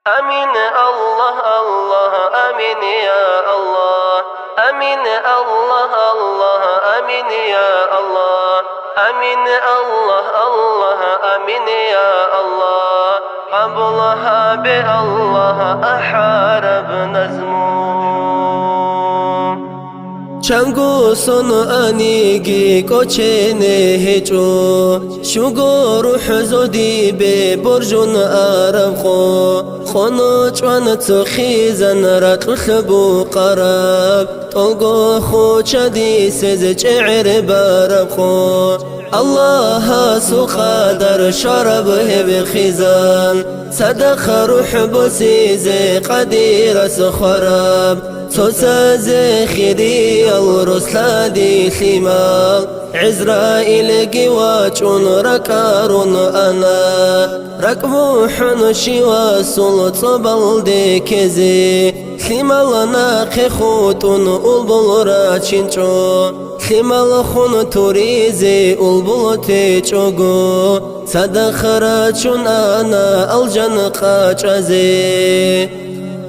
أمين الله الله أمين يا الله أمين الله الله أمين يا الله أمين الله الله أمين يا الله قبلها بالله أحارب نزمو چنگو سن انیگی کوچنه هچو شگو روح زودی به برجون عرب خونو چوان تخیزن رات خبو قرب طلقو خو چدی سز چعر برب الله سوخا در شرب بخیزن صدق روح بسیز قدیر سخرب سوساز خيري الرسل دي خمال عزرائيل قواتون ركارون أنا ركبوحن شوا سلط بلدي كزي خمال ناقي خوتون ألبل راتشنشو خمال خون توريزي ألبل تيچوغو صدق راتشون أنا الجن قاچازي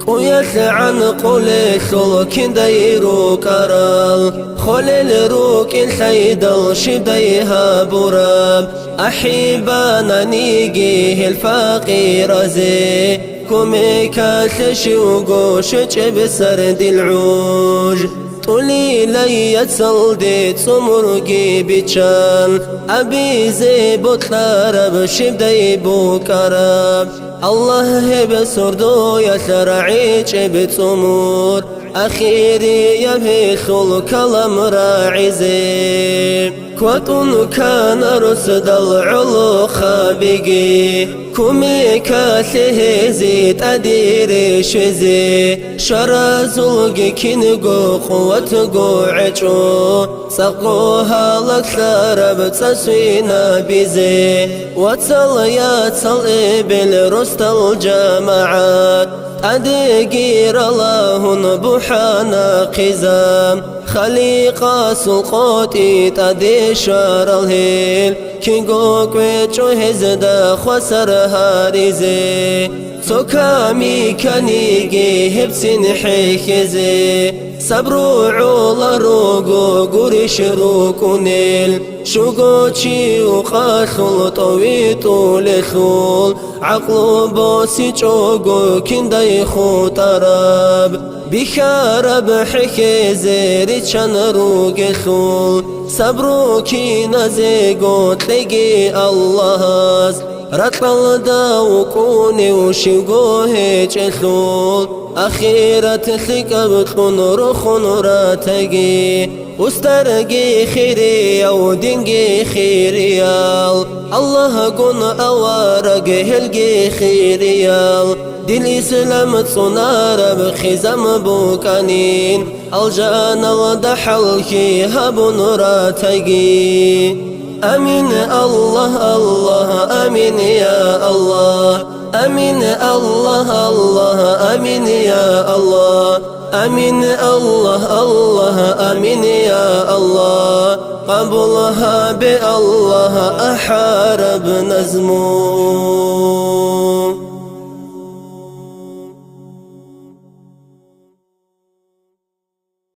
ويلعن قولي خلوكين دايرو كارل خليل روكين حيدل شبديها براب أحيبانا نيجيه الفقير زي كومي كاتش وقوش بسرد العوج طولي لي يتصلدي تمرقي بيتشان أبي زي بطلارب شبدي بوكرب الله هب سردو يثرعي بتمور أخيري يبي خلق الأمراعزي كوتون كان رسد العلو خابقي كومي كاثه زيت أديري شزي شرازوغي كنغو قوتغو عجو سقوها لكثر بتسوينا بزي واتل إبل رست الجماعات أدقير الله نبحانا قزام خليقة سلقوتي تدشار الهيل كيغو كويتشو هزدا خسر هاريزي سوكامي كانيجي هبسن حيخزي صبرو عولا روغو قريش روكونيل شوغوشي وقاخل طويتو لخول عقلو بوسي چوغو كندي خو تراب بخارب حكيزي ريچان روغ خول صبرو كي نزيغو تلقي الله رطل داوكوني وشيغو هيج الخول أخيرة ثقبتون رخون راتقي واسترقي خيري أو دنقي خيريال الله قن أوارق هلقي خيريال دين الإسلام تصنار بخزم بوكانين الجانا ودحلكي هبون راتقي أمين الله الله أمين يا الله أمين الله الله أمين يا الله أمين الله الله أمين يا الله قبلها بالله أحارب نزمو